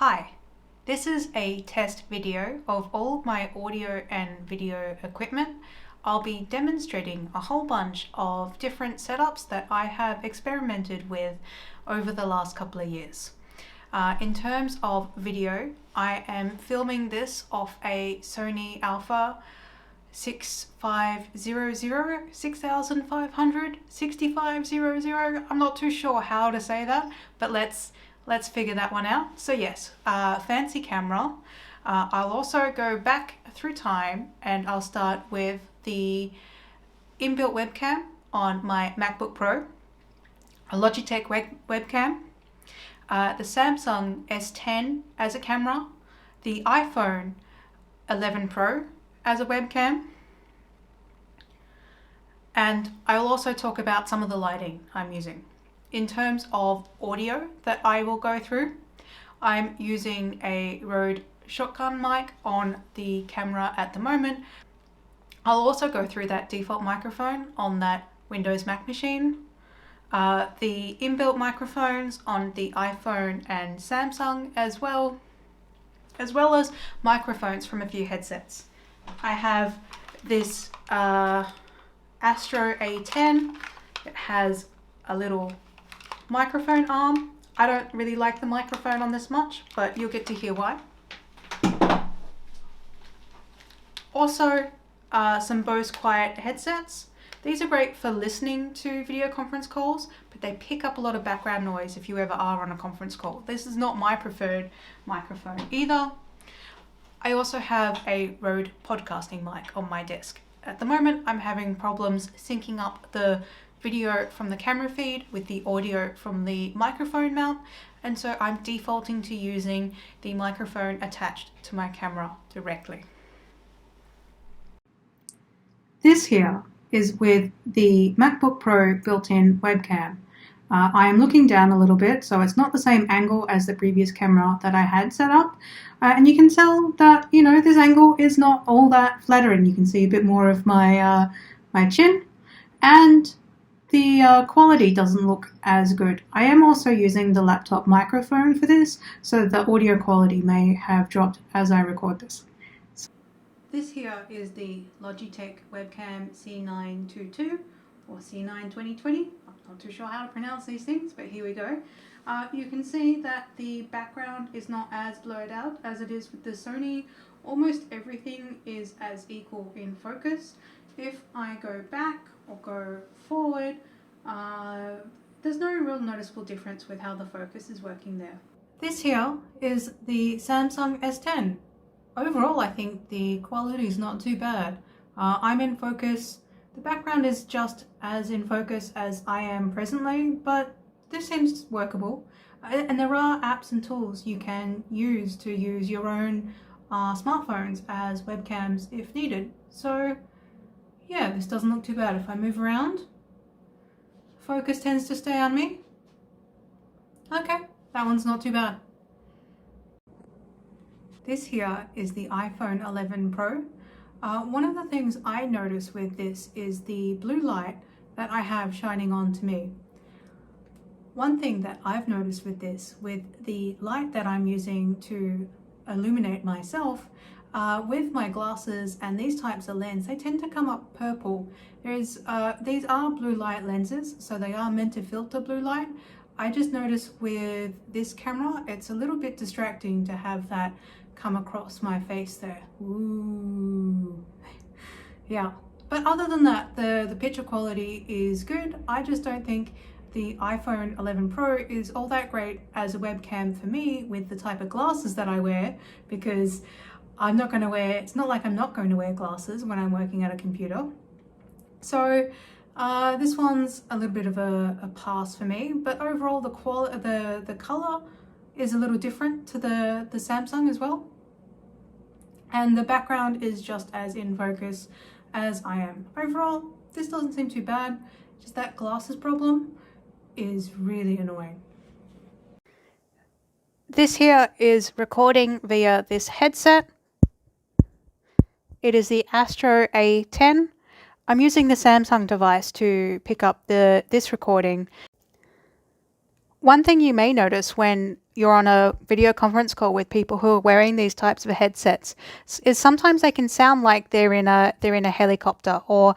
Hi, this is a test video of all my audio and video equipment. I'll be demonstrating a whole bunch of different setups that I have experimented with over the last couple of years. In terms of video, I am filming this off a Sony Alpha 6500, 6500. I'm not too sure how to say that, but let's figure that one out. So yes, fancy camera. I'll also go back through time and I'll start with the inbuilt webcam on my MacBook Pro, a Logitech webcam, the Samsung S10 as a camera, the iPhone 11 Pro as a webcam, and I'll also talk about some of the lighting I'm using. In terms of audio that I will go through, I'm using a Rode shotgun mic on the camera at the moment. I'll also go through that default microphone on that Windows Mac machine, the inbuilt microphones on the iPhone and Samsung, as well as microphones from a few headsets. I have this Astro A10. It has a little microphone arm. I don't really like the microphone on this much, but you'll get to hear why. Also, some Bose Quiet headsets. These are great for listening to video conference calls, but they pick up a lot of background noise if you ever are on a conference call. This is not my preferred microphone either. I also have a Rode podcasting mic on my desk. At the moment, I'm having problems syncing up the video from the camera feed with the audio from the microphone mount, and so I'm defaulting to using the microphone attached to my camera directly. This here is with the MacBook Pro built-in webcam. I am looking down a little bit, so it's not the same angle as the previous camera that I had set up. And you can tell that, this angle is not all that flattering. You can see a bit more of my chin, and the quality doesn't look as good. I am also using the laptop microphone for this, so the audio quality may have dropped as I record this. This here is the Logitech webcam C922 or C9 2020. I'm not too sure how to pronounce these things, but here we go. You can see that the background is not as blurred out as it is with the Sony. Almost everything is as equal in focus. If I go back or go forward, there's no real noticeable difference with how the focus is working there. This here is the Samsung S10. Overall, I think the quality is not too bad. I'm in focus. The background is just as in focus as I am presently, but this seems workable. And there are apps and tools you can use to use your own smartphones as webcams if needed. So yeah, this doesn't look too bad. If I move around, focus tends to stay on me. Okay, that one's not too bad. This here is the iPhone 11 Pro. One of the things I notice with this is the blue light that I have shining on to me. One thing that I've noticed with this, with the light that I'm using to illuminate myself, with my glasses and these types of lens, they tend to come up purple. These are blue light lenses, so they are meant to filter blue light. I just noticed with this camera, it's a little bit distracting to have that come across my face there. Ooh. Yeah, but other than that, the picture quality is good. I just don't think the iPhone 11 Pro is all that great as a webcam for me with the type of glasses that I wear, because it's not like I'm not going to wear glasses when I'm working at a computer. So this one's a little bit of a pass for me, but overall the color is a little different to the Samsung as well. And the background is just as in focus as I am. Overall, this doesn't seem too bad. Just that glasses problem is really annoying. This here is recording via this headset. It is the Astro A10. I'm using the Samsung device to pick up this recording. One thing you may notice when you're on a video conference call with people who are wearing these types of headsets is sometimes they can sound like they're in a helicopter, or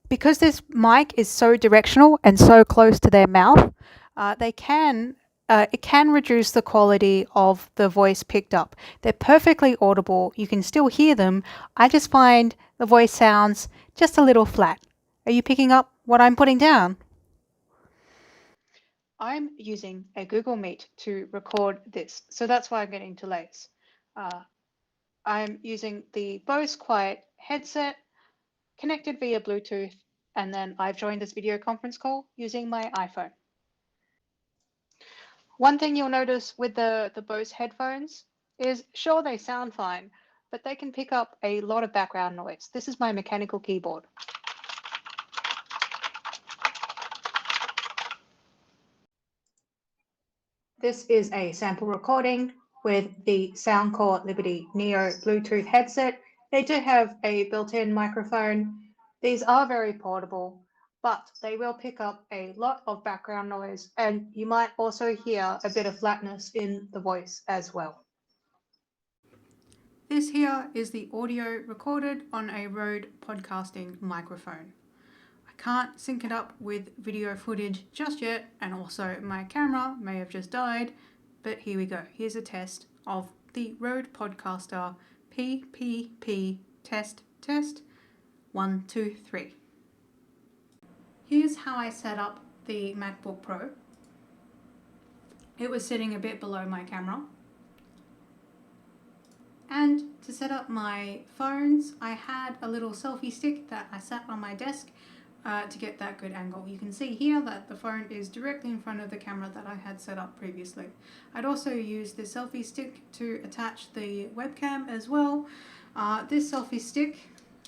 because this mic is so directional and so close to their mouth, it can reduce the quality of the voice picked up. They're perfectly audible. You can still hear them. I just find the voice sounds just a little flat. Are you picking up what I'm putting down? I'm using a Google Meet to record this, so that's why I'm getting delays. I'm using the Bose Quiet headset connected via Bluetooth, and then I've joined this video conference call using my iPhone. One thing you'll notice with the Bose headphones is, sure, they sound fine, but they can pick up a lot of background noise. This is my mechanical keyboard. This is a sample recording with the Soundcore Liberty Neo Bluetooth headset. They do have a built-in microphone. These are very portable, but they will pick up a lot of background noise, and you might also hear a bit of flatness in the voice as well. This here is the audio recorded on a Rode podcasting microphone. I can't sync it up with video footage just yet, and also my camera may have just died, but here we go. Here's a test of the Rode Podcaster PPP test 1, 2, 3. Here's how I set up the MacBook Pro. It was sitting a bit below my camera. And to set up my phones, I had a little selfie stick that I sat on my desk to get that good angle. You can see here that the phone is directly in front of the camera that I had set up previously. I'd also used the selfie stick to attach the webcam as well. This selfie stick,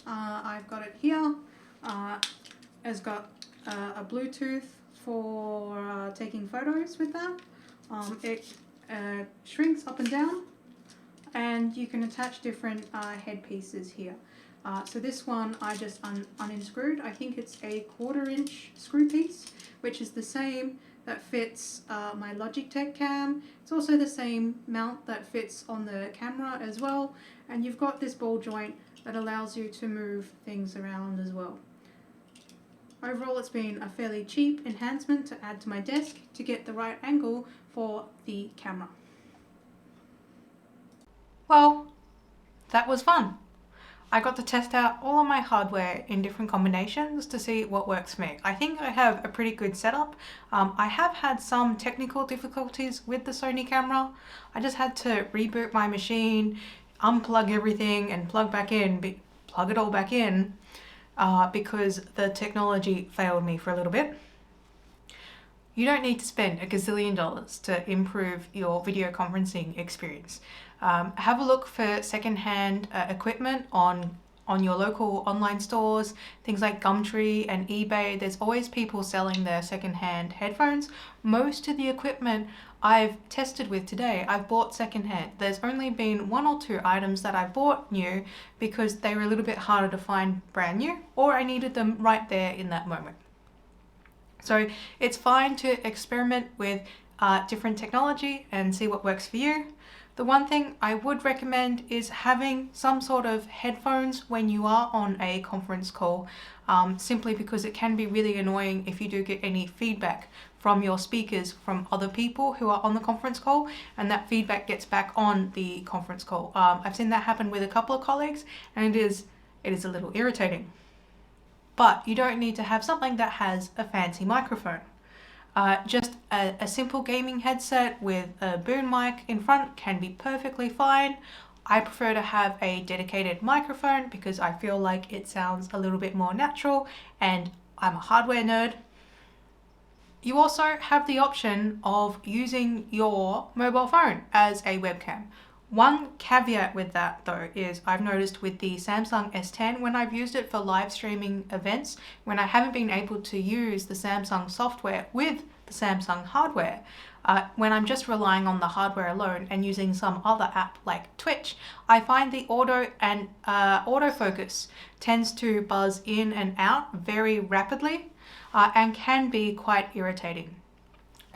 I've got it here, has got a Bluetooth for taking photos with that. It shrinks up and down, and you can attach different headpieces here. So this one I just unscrewed. I think it's a 1/4 inch screw piece, which is the same that fits my Logitech cam. It's also the same mount that fits on the camera as well. And you've got this ball joint that allows you to move things around as well. Overall, it's been a fairly cheap enhancement to add to my desk to get the right angle for the camera. Well, that was fun. I got to test out all of my hardware in different combinations to see what works for me. I think I have a pretty good setup. I have had some technical difficulties with the Sony camera. I just had to reboot my machine, unplug everything and plug it all back in because the technology failed me for a little bit. You don't need to spend $1 gazillion to improve your video conferencing experience. Have a look for secondhand equipment on your local online stores, things like Gumtree and eBay. There's always people selling their secondhand headphones. Most of the equipment I've tested with today, I've bought secondhand. There's only been 1 or 2 items that I bought new because they were a little bit harder to find brand new, or I needed them right there in that moment. So it's fine to experiment with different technology and see what works for you. The one thing I would recommend is having some sort of headphones when you are on a conference call, simply because it can be really annoying if you do get any feedback from your speakers from other people who are on the conference call, and that feedback gets back on the conference call. I've seen that happen with a couple of colleagues, and it is a little irritating. But you don't need to have something that has a fancy microphone. Just a simple gaming headset with a boom mic in front can be perfectly fine. I prefer to have a dedicated microphone because I feel like it sounds a little bit more natural, and I'm a hardware nerd. You also have the option of using your mobile phone as a webcam. One caveat with that though is I've noticed with the Samsung S10, when I've used it for live streaming events, when I haven't been able to use the Samsung software with the Samsung hardware, when I'm just relying on the hardware alone and using some other app like Twitch, I find the autofocus tends to buzz in and out very rapidly and can be quite irritating.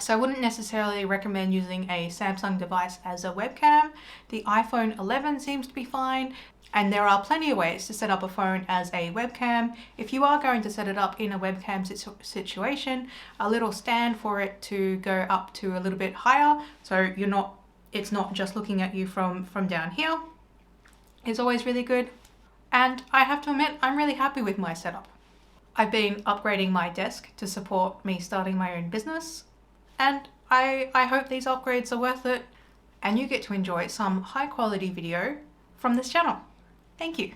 So I wouldn't necessarily recommend using a Samsung device as a webcam. The iPhone 11 seems to be fine, and there are plenty of ways to set up a phone as a webcam. If you are going to set it up in a webcam situation, a little stand for it to go up to a little bit higher, so it's not just looking at you from down here, is always really good. And I have to admit, I'm really happy with my setup. I've been upgrading my desk to support me starting my own business, and I hope these upgrades are worth it and you get to enjoy some high quality video from this channel. Thank you.